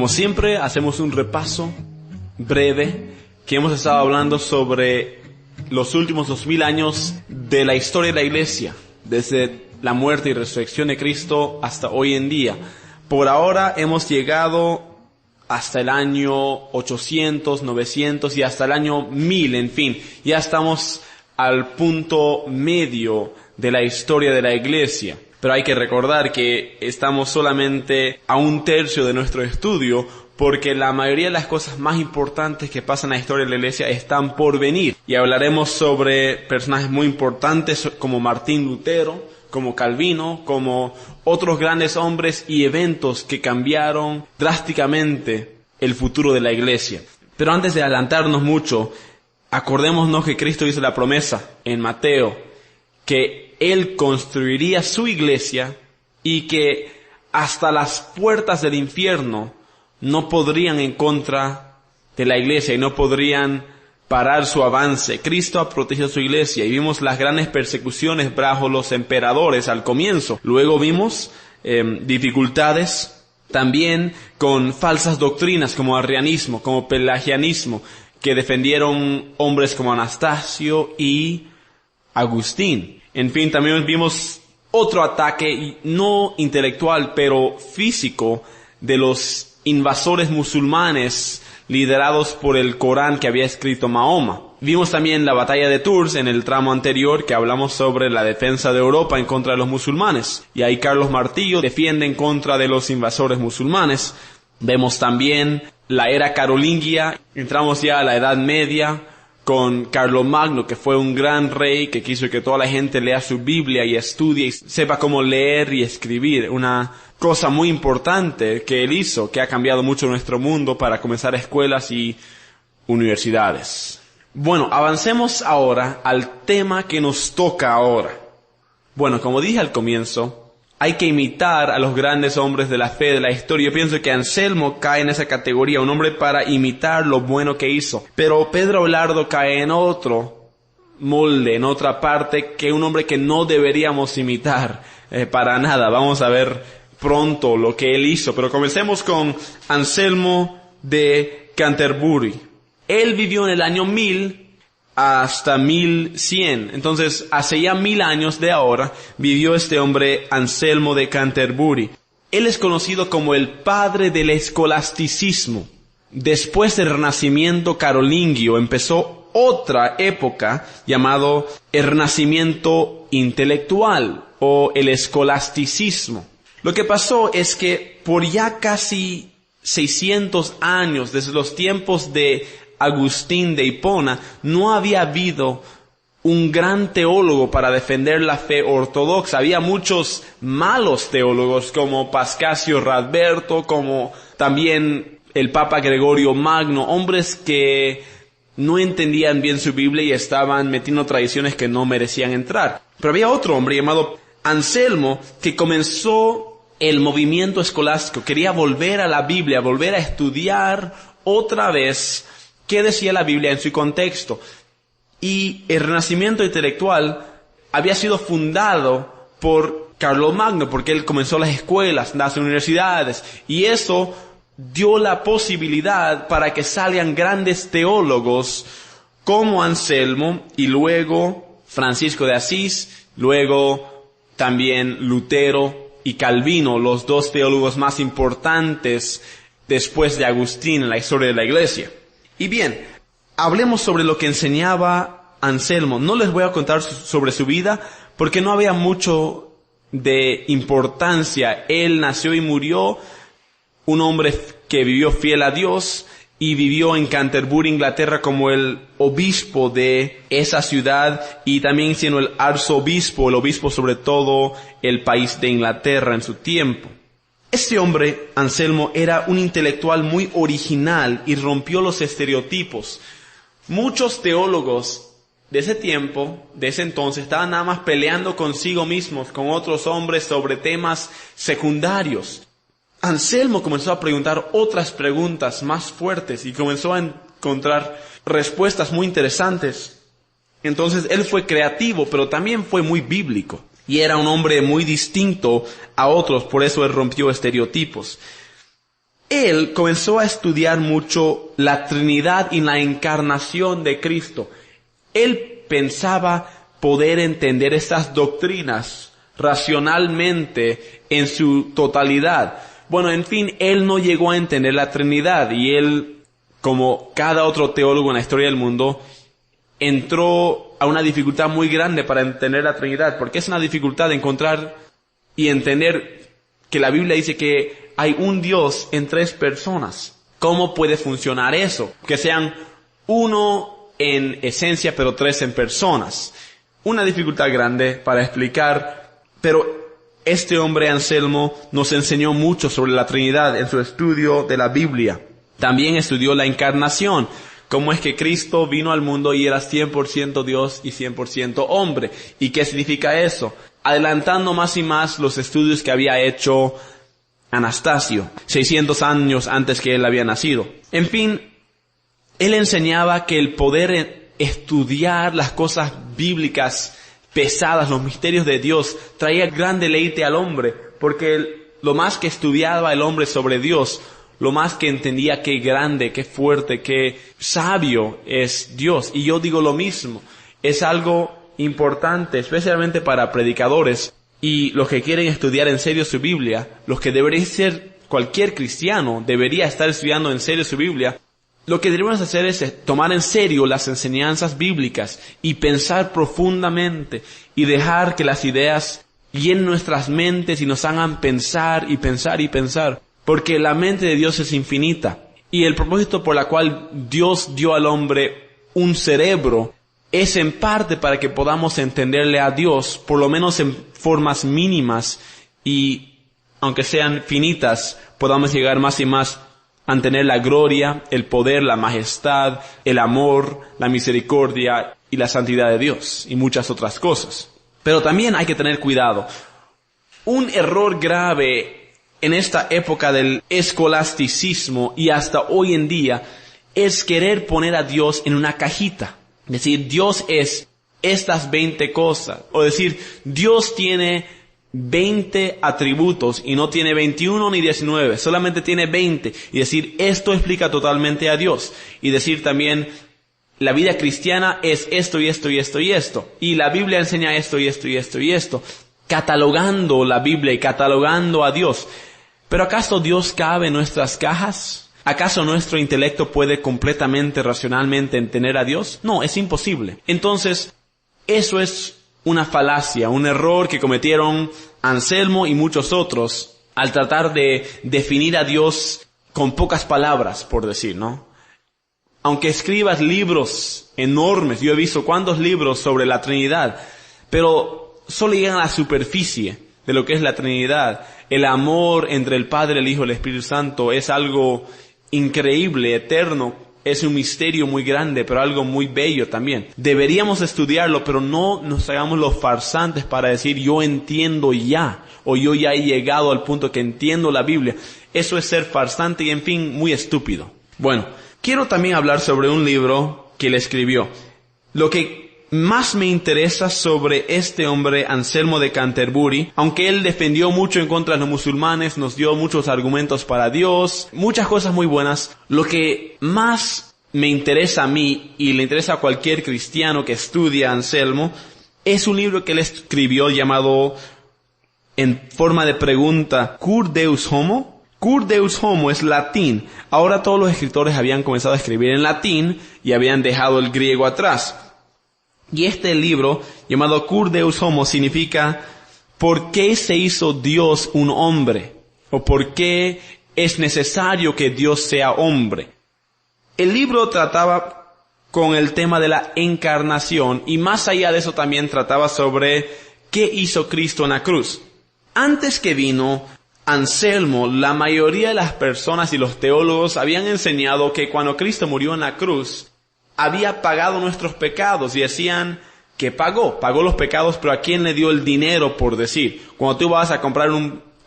Como siempre, hacemos un repaso breve que hemos estado hablando sobre los últimos 2000 años de la historia de la Iglesia, desde la muerte y resurrección de Cristo hasta hoy en día. Por ahora hemos llegado hasta el año 800, 900 y hasta el año 1000, en fin. Ya estamos al punto medio de la historia de la Iglesia. Pero hay que recordar que estamos solamente a un tercio de nuestro estudio, porque la mayoría de las cosas más importantes que pasan en la historia de la Iglesia están por venir. Y hablaremos sobre personajes muy importantes como Martín Lutero, como Calvino, como otros grandes hombres y eventos que cambiaron drásticamente el futuro de la Iglesia. Pero antes de adelantarnos mucho, acordémonos que Cristo hizo la promesa en Mateo que Él construiría su iglesia y que hasta las puertas del infierno no podrían en contra de la iglesia y no podrían parar su avance. Cristo ha protegido su iglesia y vimos las grandes persecuciones bajo los emperadores al comienzo. Luego vimos dificultades también con falsas doctrinas como arrianismo, como pelagianismo, que defendieron hombres como Anastasio y Agustín. En fin, también vimos otro ataque, no intelectual, pero físico, de los invasores musulmanes liderados por el Corán que había escrito Mahoma. Vimos también la batalla de Tours en el tramo anterior, que hablamos sobre la defensa de Europa en contra de los musulmanes. Y ahí Carlos Martillo defiende en contra de los invasores musulmanes. Vemos también la era carolingia, entramos ya a la Edad Media, con Carlomagno, que fue un gran rey que quiso que toda la gente lea su Biblia y estudie y sepa cómo leer y escribir. Una cosa muy importante que él hizo, que ha cambiado mucho nuestro mundo para comenzar escuelas y universidades. Bueno, avancemos ahora al tema que nos toca ahora. Bueno, como dije al comienzo, hay que imitar a los grandes hombres de la fe de la historia. Yo pienso que Anselmo cae en esa categoría, un hombre para imitar lo bueno que hizo. Pero Pedro Abelardo cae en otro molde, en otra parte, que un hombre que no deberíamos imitar para nada. Vamos a ver pronto lo que él hizo. Pero comencemos con Anselmo de Canterbury. Él vivió en el año 1000 hasta 1100. Entonces, hace ya 1000 años de ahora, vivió este hombre Anselmo de Canterbury. Él es conocido como el padre del escolasticismo. Después del Renacimiento carolingio, empezó otra época llamado el Renacimiento intelectual o el escolasticismo. Lo que pasó es que por ya casi 600 años, desde los tiempos de Agustín de Hipona, no había habido un gran teólogo para defender la fe ortodoxa. Había muchos malos teólogos como Pascasio Radberto, como también el Papa Gregorio Magno, hombres que no entendían bien su Biblia y estaban metiendo tradiciones que no merecían entrar. Pero había otro hombre llamado Anselmo que comenzó el movimiento escolástico. Quería volver a la Biblia, volver a estudiar otra vez qué decía la Biblia en su contexto. Y el Renacimiento intelectual había sido fundado por Carlomagno, porque él comenzó las escuelas, las universidades, y eso dio la posibilidad para que salgan grandes teólogos como Anselmo y luego Francisco de Asís, luego también Lutero y Calvino, los dos teólogos más importantes después de Agustín en la historia de la Iglesia. Y bien, hablemos sobre lo que enseñaba Anselmo. No les voy a contar sobre su vida porque no había mucho de importancia. Él nació y murió, un hombre que vivió fiel a Dios y vivió en Canterbury, Inglaterra, como el obispo de esa ciudad y también siendo el arzobispo, el obispo sobre todo el país de Inglaterra en su tiempo. Este hombre, Anselmo, era un intelectual muy original y rompió los estereotipos. Muchos teólogos de ese tiempo, de ese entonces, estaban nada más peleando consigo mismos, con otros hombres sobre temas secundarios. Anselmo comenzó a preguntar otras preguntas más fuertes y comenzó a encontrar respuestas muy interesantes. Entonces él fue creativo, pero también fue muy bíblico. Y era un hombre muy distinto a otros, por eso él rompió estereotipos. él comenzó a estudiar mucho la Trinidad y la encarnación de Cristo. Él pensaba poder entender estas doctrinas racionalmente en su totalidad. Bueno, en fin, él no llegó a entender la Trinidad y él, como cada otro teólogo en la historia del mundo, entró a una dificultad muy grande para entender la Trinidad, porque es una dificultad de encontrar y entender que la Biblia dice que hay un Dios en 3 personas. ¿Cómo puede funcionar eso? Que sean uno en esencia, pero 3 en personas. Una dificultad grande para explicar, pero este hombre Anselmo nos enseñó mucho sobre la Trinidad en su estudio de la Biblia. También estudió la encarnación, cómo es que Cristo vino al mundo y era 100% Dios y 100% hombre. ¿Y qué significa eso? Adelantando más y más los estudios que había hecho Anastasio, 600 años antes que él había nacido. En fin, él enseñaba que el poder estudiar las cosas bíblicas pesadas, los misterios de Dios, traía gran deleite al hombre, porque lo más que estudiaba el hombre sobre Dios, lo más que entendía qué grande, qué fuerte, qué sabio es Dios. Y yo digo lo mismo, es algo importante, especialmente para predicadores y los que quieren estudiar en serio su Biblia, los que deberían ser, cualquier cristiano debería estar estudiando en serio su Biblia. Lo que debemos hacer es tomar en serio las enseñanzas bíblicas y pensar profundamente y dejar que las ideas llenen nuestras mentes y nos hagan pensar y pensar y pensar. Porque la mente de Dios es infinita y el propósito por la cual Dios dio al hombre un cerebro es en parte para que podamos entenderle a Dios, por lo menos en formas mínimas y, aunque sean finitas, podamos llegar más y más a entender la gloria, el poder, la majestad, el amor, la misericordia y la santidad de Dios y muchas otras cosas. Pero también hay que tener cuidado. Un error grave en esta época del escolasticismo y hasta hoy en día es querer poner a Dios en una cajita. Decir, Dios es estas 20 cosas. O decir, Dios tiene 20 atributos y no tiene 21 ni 19, solamente tiene 20. Y decir, esto explica totalmente a Dios. Y decir también, la vida cristiana es esto y esto y esto y esto. Y la Biblia enseña esto y esto y esto y esto. Catalogando la Biblia y catalogando a Dios. ¿Pero acaso Dios cabe en nuestras cajas? ¿Acaso nuestro intelecto puede completamente, racionalmente entender a Dios? No, es imposible. Entonces, eso es una falacia, un error que cometieron Anselmo y muchos otros al tratar de definir a Dios con pocas palabras, por decir, ¿no? Aunque escribas libros enormes, yo he visto cuántos libros sobre la Trinidad, pero solo llegan a la superficie de lo que es la Trinidad. El amor entre el Padre, el Hijo y el Espíritu Santo es algo increíble, eterno, es un misterio muy grande, pero algo muy bello también. Deberíamos estudiarlo, pero no nos hagamos los farsantes para decir yo entiendo ya, o yo ya he llegado al punto que entiendo la Biblia. Eso es ser farsante y en fin, muy estúpido. Bueno, quiero también hablar sobre un libro que él escribió. Lo que más me interesa sobre este hombre, Anselmo de Canterbury, aunque él defendió mucho en contra de los musulmanes, nos dio muchos argumentos para Dios, muchas cosas muy buenas, lo que más me interesa a mí y le interesa a cualquier cristiano que estudia a Anselmo, es un libro que él escribió llamado, en forma de pregunta, Cur Deus Homo. Cur Deus Homo es latín. Ahora todos los escritores habían comenzado a escribir en latín y habían dejado el griego atrás. Y este libro, llamado Cur Deus Homo, significa ¿por qué se hizo Dios un hombre? ¿O por qué es necesario que Dios sea hombre? El libro trataba con el tema de la encarnación y más allá de eso también trataba sobre qué hizo Cristo en la cruz. Antes que vino Anselmo, la mayoría de las personas y los teólogos habían enseñado que cuando Cristo murió en la cruz, había pagado nuestros pecados y decían que pagó los pecados, pero ¿a quién le dio el dinero, por decir? Cuando tú vas a comprar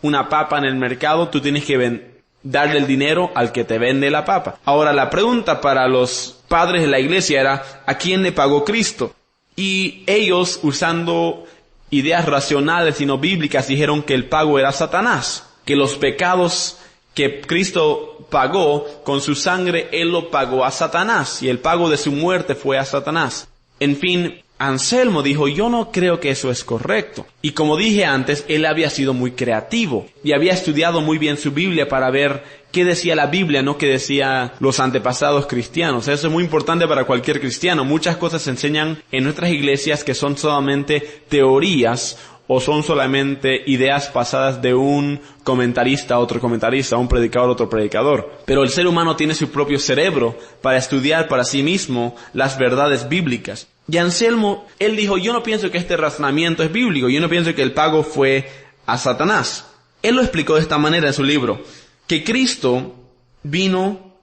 una papa en el mercado, tú tienes que darle el dinero al que te vende la papa. Ahora, la pregunta para los padres de la iglesia era, ¿a quién le pagó Cristo? Y ellos, usando ideas racionales y no bíblicas, dijeron que el pago era Satanás, que los pecados que Cristo pagó, con su sangre Él lo pagó a Satanás, y el pago de su muerte fue a Satanás. En fin, Anselmo dijo, yo no creo que eso es correcto. Y como dije antes, él había sido muy creativo y había estudiado muy bien su Biblia para ver qué decía la Biblia, no qué decía los antepasados cristianos. Eso es muy importante para cualquier cristiano. Muchas cosas se enseñan en nuestras iglesias que son solamente teorías o son solamente ideas pasadas de un comentarista a otro comentarista, un predicador a otro predicador. Pero el ser humano tiene su propio cerebro para estudiar para sí mismo las verdades bíblicas. Y Anselmo, él dijo, yo no pienso que este razonamiento es bíblico, yo no pienso que el pago fue a Satanás. Él lo explicó de esta manera en su libro, que Cristo vino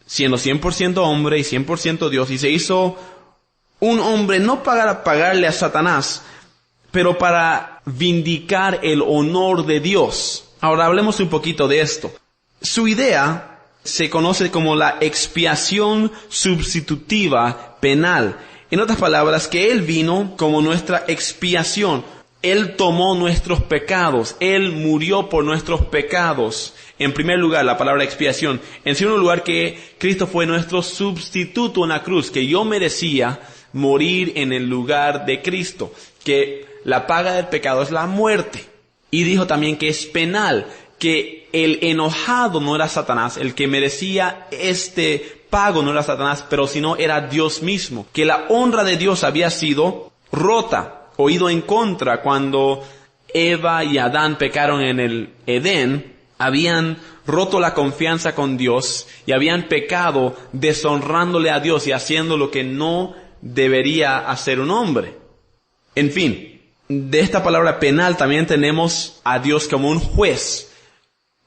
siendo 100% hombre y 100% Dios y se hizo un hombre no para pagarle a Satanás, pero para vindicar el honor de Dios. Ahora hablemos un poquito de esto. Su idea se conoce como la expiación sustitutiva penal. En otras palabras, que Él vino como nuestra expiación. Él tomó nuestros pecados. Él murió por nuestros pecados. En primer lugar, la palabra expiación. En segundo lugar, que Cristo fue nuestro sustituto en la cruz, que yo merecía morir en el lugar de Cristo, que la paga del pecado es la muerte. Y dijo también que es penal, que el enojado no era Satanás, el que merecía este pago no era Satanás, pero sino era Dios mismo, que la honra de Dios había sido rota o ido en contra cuando Eva y Adán pecaron en el Edén. Habían roto la confianza con Dios y habían pecado deshonrándole a Dios y haciendo lo que no debería hacer un hombre. En fin, de esta palabra penal también tenemos a Dios como un juez,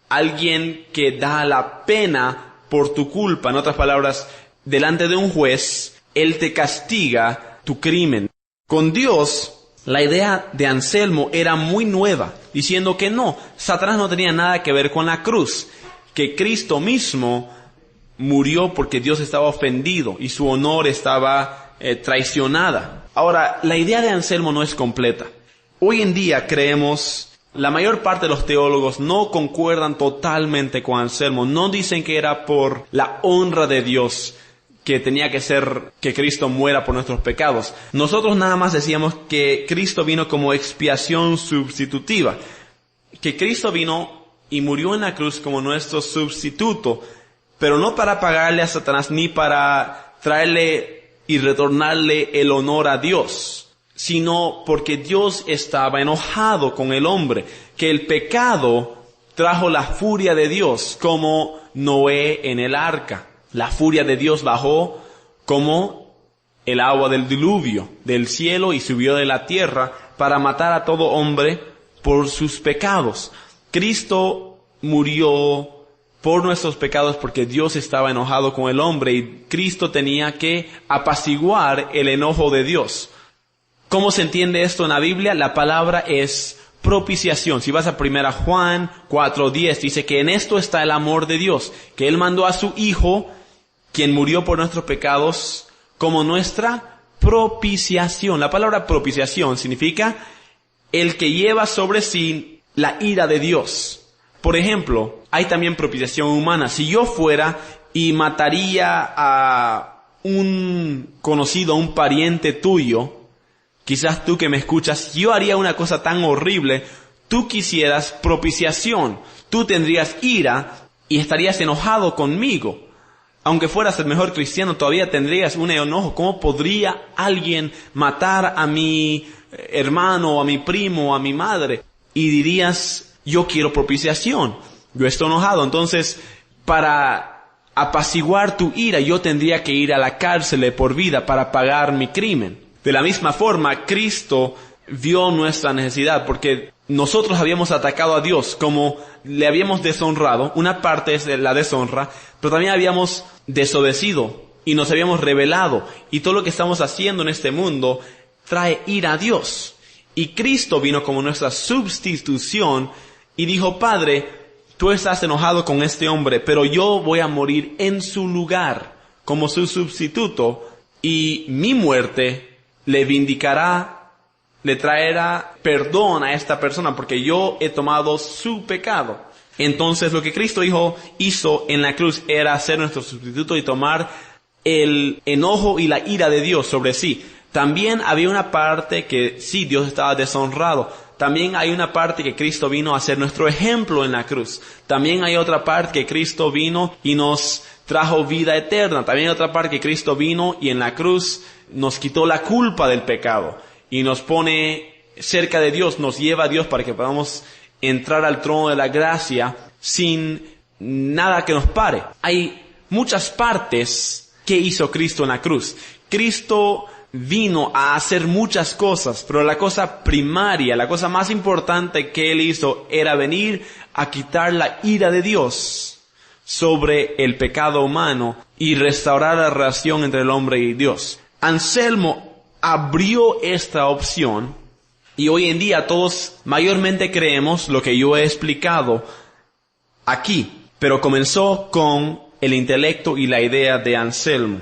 alguien que da la pena por tu culpa. En otras palabras, delante de un juez, Él te castiga tu crimen. Con Dios, la idea de Anselmo era muy nueva, diciendo que no, Satanás no tenía nada que ver con la cruz, que Cristo mismo murió porque Dios estaba ofendido y su honor estaba traicionada. Ahora, la idea de Anselmo no es completa. Hoy en día creemos, la mayor parte de los teólogos no concuerdan totalmente con Anselmo, no dicen que era por la honra de Dios que tenía que ser que Cristo muera por nuestros pecados. Nosotros nada más decíamos que Cristo vino como expiación sustitutiva, que Cristo vino y murió en la cruz como nuestro sustituto, pero no para pagarle a Satanás ni para traerle y retornarle el honor a Dios, sino porque Dios estaba enojado con el hombre, que el pecado trajo la furia de Dios, como Noé en el arca. La furia de Dios bajó como el agua del diluvio del cielo y subió de la tierra para matar a todo hombre por sus pecados. Cristo murió por nuestros pecados porque Dios estaba enojado con el hombre y Cristo tenía que apaciguar el enojo de Dios. ¿Cómo se entiende esto en la Biblia? La palabra es propiciación. Si vas a 1 Juan 4:10, dice que en esto está el amor de Dios, que Él mandó a su Hijo, quien murió por nuestros pecados, como nuestra propiciación. La palabra propiciación significa el que lleva sobre sí la ira de Dios. Por ejemplo, hay también propiciación humana. Si yo fuera y mataría a un conocido, a un pariente tuyo, quizás tú que me escuchas, yo haría una cosa tan horrible, tú quisieras propiciación, tú tendrías ira y estarías enojado conmigo. Aunque fueras el mejor cristiano, todavía tendrías un enojo. ¿Cómo podría alguien matar a mi hermano, o a mi primo, o a mi madre? Y dirías, yo quiero propiciación, yo estoy enojado. Entonces, para apaciguar tu ira, yo tendría que ir a la cárcel de por vida para pagar mi crimen. De la misma forma, Cristo vio nuestra necesidad porque nosotros habíamos atacado a Dios, como le habíamos deshonrado. Una parte es la deshonra, pero también habíamos desobedecido y nos habíamos rebelado. Y todo lo que estamos haciendo en este mundo trae ira a Dios. Y Cristo vino como nuestra sustitución y dijo, Padre, tú estás enojado con este hombre, pero yo voy a morir en su lugar como su sustituto y mi muerte le vindicará, le traerá perdón a esta persona porque yo he tomado su pecado. Entonces lo que Cristo hizo en la cruz era ser nuestro sustituto y tomar el enojo y la ira de Dios sobre sí. También había una parte que sí, Dios estaba deshonrado. También hay una parte que Cristo vino a ser nuestro ejemplo en la cruz. También hay otra parte que Cristo vino y nos trajo vida eterna. También hay otra parte que Cristo vino y en la cruz nos quitó la culpa del pecado y nos pone cerca de Dios, nos lleva a Dios para que podamos entrar al trono de la gracia sin nada que nos pare. Hay muchas partes que hizo Cristo en la cruz. Cristo vino a hacer muchas cosas, pero la cosa primaria, la cosa más importante que Él hizo era venir a quitar la ira de Dios sobre el pecado humano y restaurar la relación entre el hombre y Dios. Anselmo abrió esta opción y hoy en día todos mayormente creemos lo que yo he explicado aquí, pero comenzó con el intelecto y la idea de Anselmo.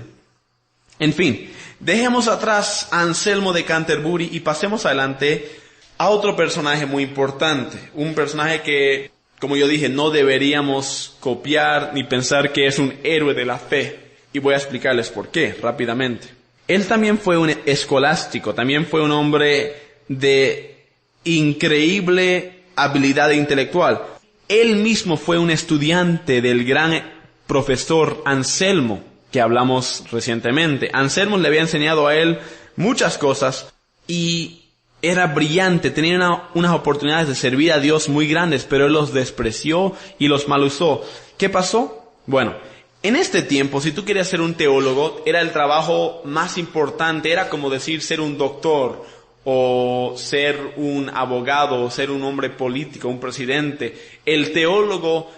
En fin, dejemos atrás a Anselmo de Canterbury y pasemos adelante a otro personaje muy importante. Un personaje que, como yo dije, no deberíamos copiar ni pensar que es un héroe de la fe. Y voy a explicarles por qué rápidamente. Él también fue un escolástico, también fue un hombre de increíble habilidad intelectual. Él mismo fue un estudiante del gran profesor Anselmo, que hablamos recientemente. Anselmo le había enseñado a él muchas cosas y era brillante, tenía unas oportunidades de servir a Dios muy grandes, pero él los despreció y los malusó. ¿Qué pasó? Bueno, en este tiempo, si tú querías ser un teólogo, era el trabajo más importante, era como decir ser un doctor, o ser un abogado, o ser un hombre político, un presidente. El teólogo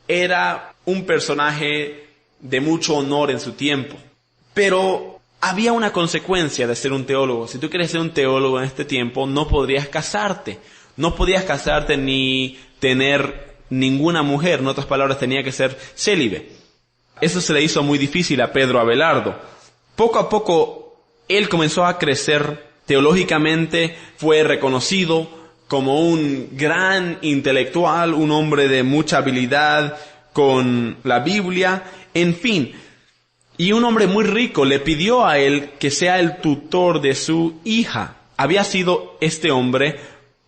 era un personaje de mucho honor en su tiempo. Pero había una consecuencia de ser un teólogo. Si tú quieres ser un teólogo en este tiempo, no podrías casarte. No podías casarte ni tener ninguna mujer. En otras palabras, tenía que ser célibe. Eso se le hizo muy difícil a Pedro Abelardo. Poco a poco, él comenzó a crecer teológicamente, fue reconocido como un gran intelectual, un hombre de mucha habilidad con la Biblia, en fin. Y un hombre muy rico le pidió a él que sea el tutor de su hija. Había sido este hombre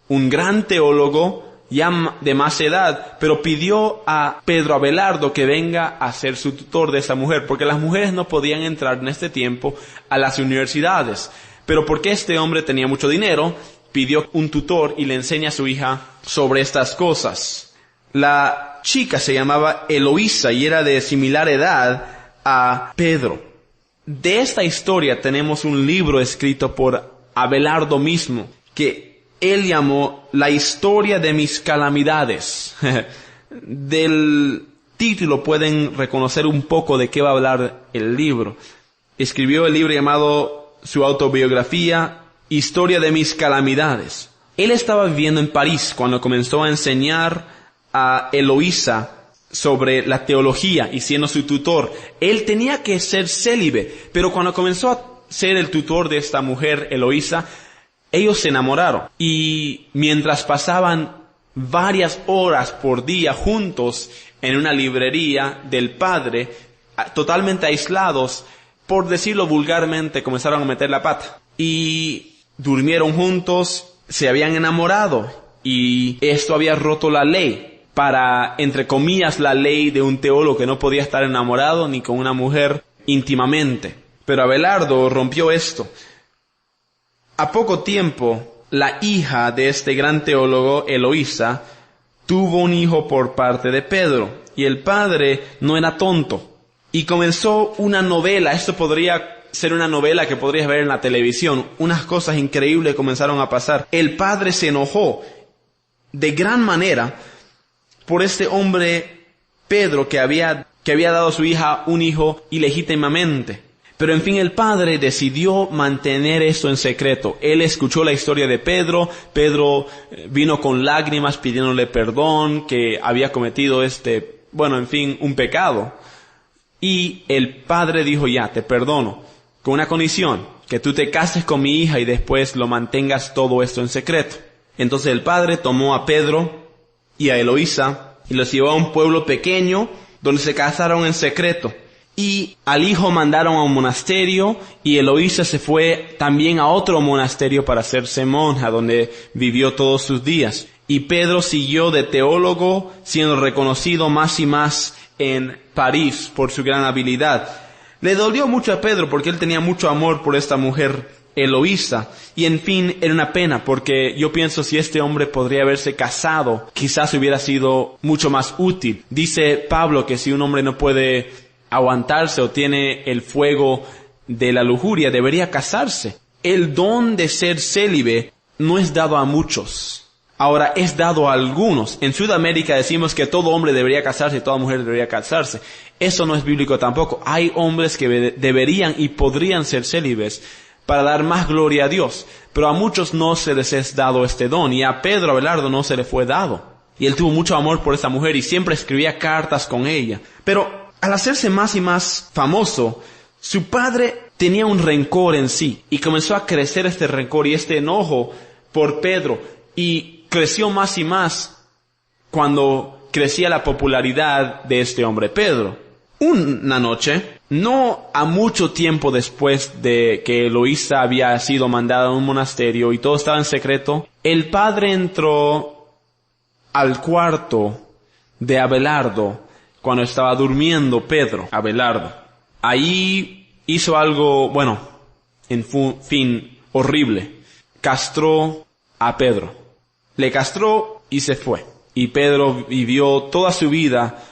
un gran teólogo, ya de más edad, pero pidió a Pedro Abelardo que venga a ser su tutor de esa mujer, porque las mujeres no podían entrar en este tiempo a las universidades. Pero porque este hombre tenía mucho dinero, pidió un tutor y le enseña a su hija sobre estas cosas. La chica se llamaba Eloísa y era de similar edad a Pedro. De esta historia tenemos un libro escrito por Abelardo mismo, que él llamó La historia de mis calamidades. Del título pueden reconocer un poco de qué va a hablar el libro. Escribió el libro llamado su autobiografía, Historia de mis calamidades. Él estaba viviendo en París cuando comenzó a enseñar a Eloísa sobre la teología y siendo su tutor. Él tenía que ser célibe, pero cuando comenzó a ser el tutor de esta mujer, Eloísa, ellos se enamoraron. Y mientras pasaban varias horas por día juntos en una librería del padre, totalmente aislados, por decirlo vulgarmente, comenzaron a meter la pata. Y durmieron juntos, se habían enamorado. Y esto había roto la ley. Para, entre comillas, la ley de un teólogo que no podía estar enamorado ni con una mujer íntimamente. Pero Abelardo rompió esto. A poco tiempo, la hija de este gran teólogo, Eloísa, tuvo un hijo por parte de Pedro. Y el padre no era tonto. Y comenzó una novela. Esto podría ser una novela que podrías ver en la televisión. Unas cosas increíbles comenzaron a pasar. El padre se enojó de gran manera por este hombre Pedro que había dado a su hija un hijo ilegítimamente. Pero en fin, el padre decidió mantener esto en secreto. Él escuchó la historia de Pedro. Pedro vino con lágrimas pidiéndole perdón, que había cometido un pecado. Y el padre dijo, ya, te perdono, con una condición, que tú te cases con mi hija y después lo mantengas todo esto en secreto. Entonces el padre tomó a Pedro y a Eloísa y los llevó a un pueblo pequeño donde se casaron en secreto. Y al hijo mandaron a un monasterio y Eloísa se fue también a otro monasterio para hacerse monja, donde vivió todos sus días. Y Pedro siguió de teólogo, siendo reconocido más y más en París por su gran habilidad. Le dolió mucho a Pedro porque él tenía mucho amor por esta mujer Eloísa. Y en fin, era una pena porque yo pienso si este hombre podría haberse casado, quizás hubiera sido mucho más útil. Dice Pablo que si un hombre no puede aguantarse o tiene el fuego de la lujuria, debería casarse. El don de ser célibe no es dado a muchos. Ahora, es dado a algunos. En Sudamérica decimos que todo hombre debería casarse y toda mujer debería casarse. Eso no es bíblico tampoco. Hay hombres que deberían y podrían ser célibes para dar más gloria a Dios. Pero a muchos no se les es dado este don. Y a Pedro Abelardo no se le fue dado. Y él tuvo mucho amor por esta mujer y siempre escribía cartas con ella. Pero al hacerse más y más famoso, su padre tenía un rencor en sí. Y comenzó a crecer este rencor y este enojo por Pedro. Y creció más y más cuando crecía la popularidad de este hombre Pedro. Una noche, no a mucho tiempo después de que Eloísa había sido mandada a un monasterio y todo estaba en secreto, el padre entró al cuarto de Abelardo cuando estaba durmiendo Pedro Abelardo. Ahí hizo algo, en fin, horrible. Castró a Pedro. Le castró y se fue. Y Pedro vivió toda su vida,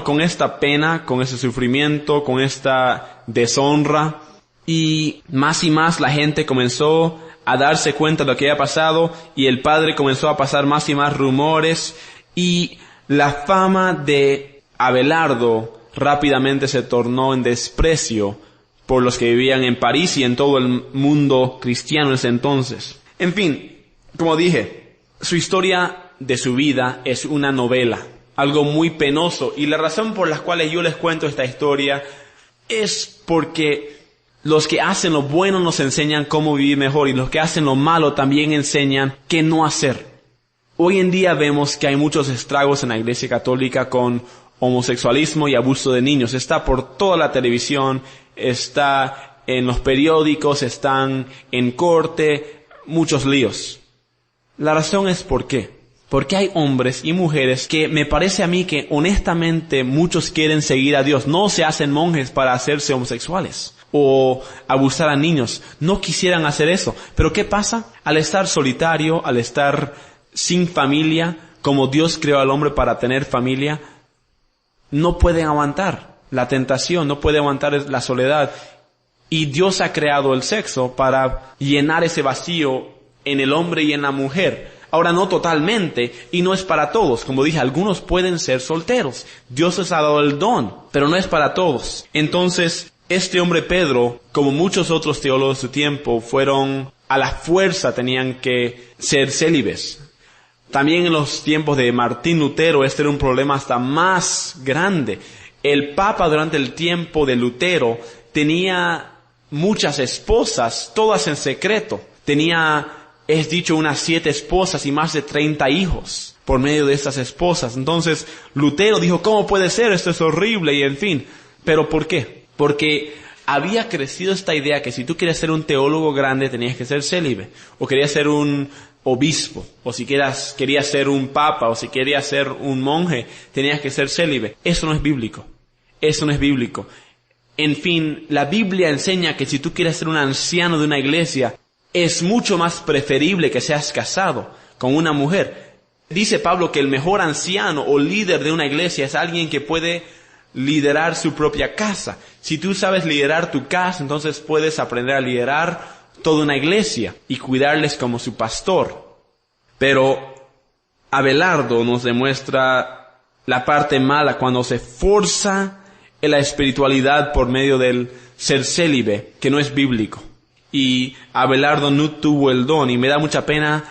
con esta pena, con ese sufrimiento, con esta deshonra. Y más la gente comenzó a darse cuenta de lo que había pasado y el padre comenzó a pasar más y más rumores y la fama de Abelardo rápidamente se tornó en desprecio por los que vivían en París y en todo el mundo cristiano en ese entonces. En fin, como dije, su historia de su vida es una novela, algo muy penoso, y la razón por la cual yo les cuento esta historia es porque los que hacen lo bueno nos enseñan cómo vivir mejor y los que hacen lo malo también enseñan qué no hacer. Hoy en día vemos que hay muchos estragos en la Iglesia Católica con homosexualismo y abuso de niños. Está por toda la televisión, está en los periódicos, están en corte, muchos líos. La razón es ¿por qué? Porque hay hombres y mujeres que me parece a mí que honestamente muchos quieren seguir a Dios. No se hacen monjes para hacerse homosexuales o abusar a niños. No quisieran hacer eso. Pero ¿qué pasa? Al estar solitario, al estar sin familia, como Dios creó al hombre para tener familia, no pueden aguantar la tentación, no pueden aguantar la soledad. Y Dios ha creado el sexo para llenar ese vacío en el hombre y en la mujer. Ahora no totalmente, y no es para todos. Como dije, algunos pueden ser solteros. Dios les ha dado el don, pero no es para todos. Entonces, este hombre Pedro, como muchos otros teólogos de su tiempo, fueron a la fuerza, tenían que ser célibes. También en los tiempos de Martín Lutero, este era un problema hasta más grande. El Papa durante el tiempo de Lutero tenía muchas esposas, todas en secreto. Tenía, es dicho, unas 7 esposas y más de 30 hijos por medio de estas esposas. Entonces, Lutero dijo, ¿cómo puede ser? Esto es horrible y en fin. ¿Pero por qué? Porque había crecido esta idea que si tú querías ser un teólogo grande tenías que ser célibe. O querías ser un obispo. O si querías ser un papa. O si querías ser un monje tenías que ser célibe. Eso no es bíblico. Eso no es bíblico. En fin, la Biblia enseña que si tú quieres ser un anciano de una iglesia, es mucho más preferible que seas casado con una mujer. Dice Pablo que el mejor anciano o líder de una iglesia es alguien que puede liderar su propia casa. Si tú sabes liderar tu casa, entonces puedes aprender a liderar toda una iglesia y cuidarles como su pastor. Pero Abelardo nos demuestra la parte mala cuando se forza en la espiritualidad por medio del ser célibe, que no es bíblico. Y Abelardo no tuvo el don, y me da mucha pena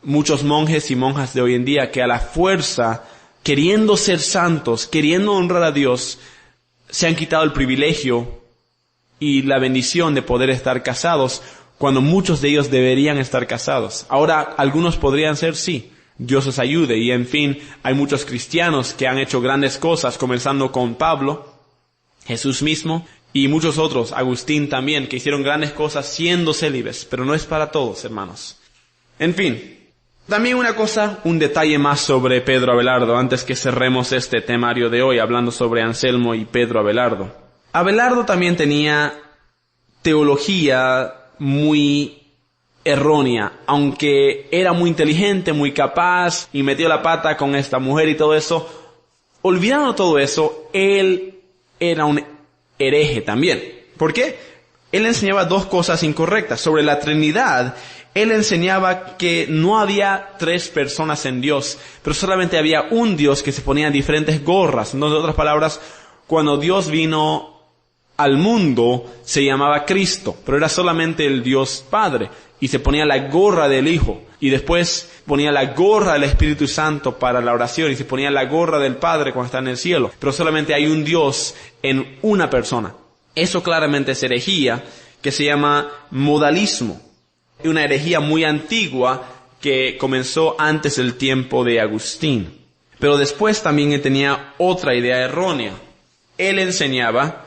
muchos monjes y monjas de hoy en día que a la fuerza, queriendo ser santos, queriendo honrar a Dios, se han quitado el privilegio y la bendición de poder estar casados, cuando muchos de ellos deberían estar casados. Ahora, algunos podrían ser, sí, Dios os ayude. Y en fin, hay muchos cristianos que han hecho grandes cosas, comenzando con Pablo, Jesús mismo, y muchos otros, Agustín también, que hicieron grandes cosas siendo célibes, pero no es para todos, hermanos. En fin, también una cosa, un detalle más sobre Pedro Abelardo, antes que cerremos este temario de hoy, hablando sobre Anselmo y Pedro Abelardo. Abelardo también tenía teología muy errónea, aunque era muy inteligente, muy capaz, y metió la pata con esta mujer y todo eso. Olvidando todo eso, él era un hereje también. ¿Por qué? Él enseñaba dos cosas incorrectas. Sobre la Trinidad, él enseñaba que no había tres personas en Dios, pero solamente había un Dios que se ponía diferentes gorras. En otras palabras, cuando Dios vino al mundo, se llamaba Cristo, pero era solamente el Dios Padre, y se ponía la gorra del Hijo, y después ponía la gorra del Espíritu Santo para la oración, y se ponía la gorra del Padre cuando está en el cielo, pero solamente hay un Dios en una persona. Eso claramente es herejía, que se llama modalismo, una herejía muy antigua que comenzó antes del tiempo de Agustín. Pero después también él tenía otra idea errónea. Él enseñaba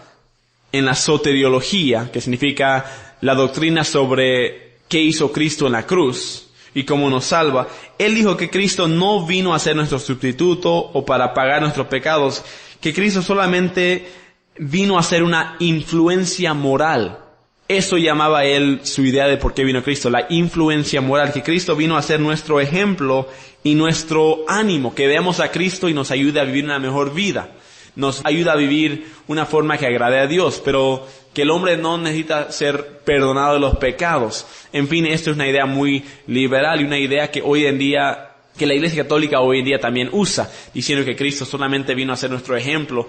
en la soteriología, que significa la doctrina sobre qué hizo Cristo en la cruz y cómo nos salva. Él dijo que Cristo no vino a ser nuestro sustituto o para pagar nuestros pecados, que Cristo solamente vino a ser una influencia moral. Eso llamaba él su idea de por qué vino Cristo, la influencia moral, que Cristo vino a ser nuestro ejemplo y nuestro ánimo, que veamos a Cristo y nos ayude a vivir una mejor vida. Nos ayuda a vivir una forma que agrade a Dios, pero que el hombre no necesita ser perdonado de los pecados. En fin, esto es una idea muy liberal y una idea que hoy en día, que la Iglesia Católica hoy en día también usa, diciendo que Cristo solamente vino a ser nuestro ejemplo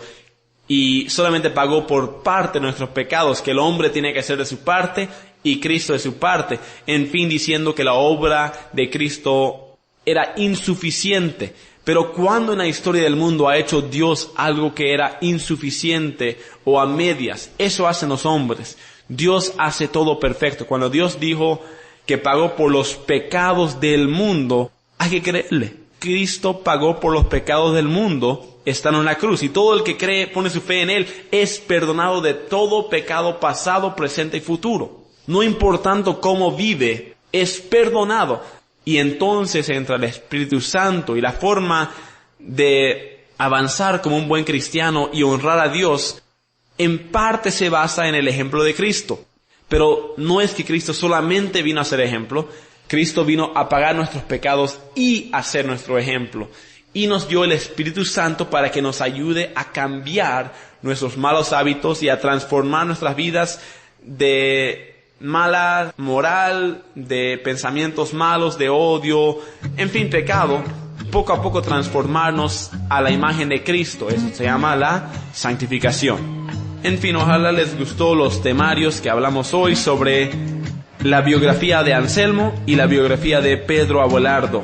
y solamente pagó por parte de nuestros pecados, que el hombre tiene que hacer de su parte y Cristo de su parte. En fin, diciendo que la obra de Cristo era insuficiente. Pero ¿cuándo en la historia del mundo ha hecho Dios algo que era insuficiente o a medias? Eso hacen los hombres. Dios hace todo perfecto. Cuando Dios dijo que pagó por los pecados del mundo, hay que creerle. Cristo pagó por los pecados del mundo estando en la cruz. Y todo el que cree, pone su fe en Él, es perdonado de todo pecado pasado, presente y futuro. No importando cómo vive, es perdonado. Y entonces entra el Espíritu Santo y la forma de avanzar como un buen cristiano y honrar a Dios en parte se basa en el ejemplo de Cristo. Pero no es que Cristo solamente vino a ser ejemplo, Cristo vino a pagar nuestros pecados y a ser nuestro ejemplo. Y nos dio el Espíritu Santo para que nos ayude a cambiar nuestros malos hábitos y a transformar nuestras vidas de mala moral, de pensamientos malos, de odio, en fin, pecado, poco a poco transformarnos a la imagen de Cristo. Eso se llama la santificación. En fin, ojalá les gustó los temarios que hablamos hoy sobre la biografía de Anselmo y la biografía de Pedro Abelardo.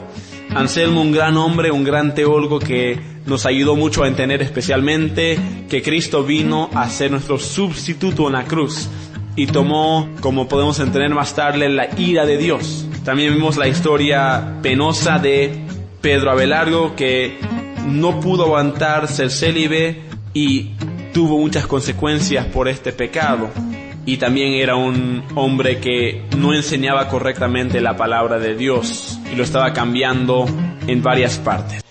Anselmo, un gran hombre, un gran teólogo que nos ayudó mucho a entender especialmente que Cristo vino a ser nuestro sustituto en la cruz y tomó, como podemos entender más tarde, la ira de Dios. También vimos la historia penosa de Pedro Abelardo, que no pudo aguantar ser célibe y tuvo muchas consecuencias por este pecado. Y también era un hombre que no enseñaba correctamente la palabra de Dios y lo estaba cambiando en varias partes.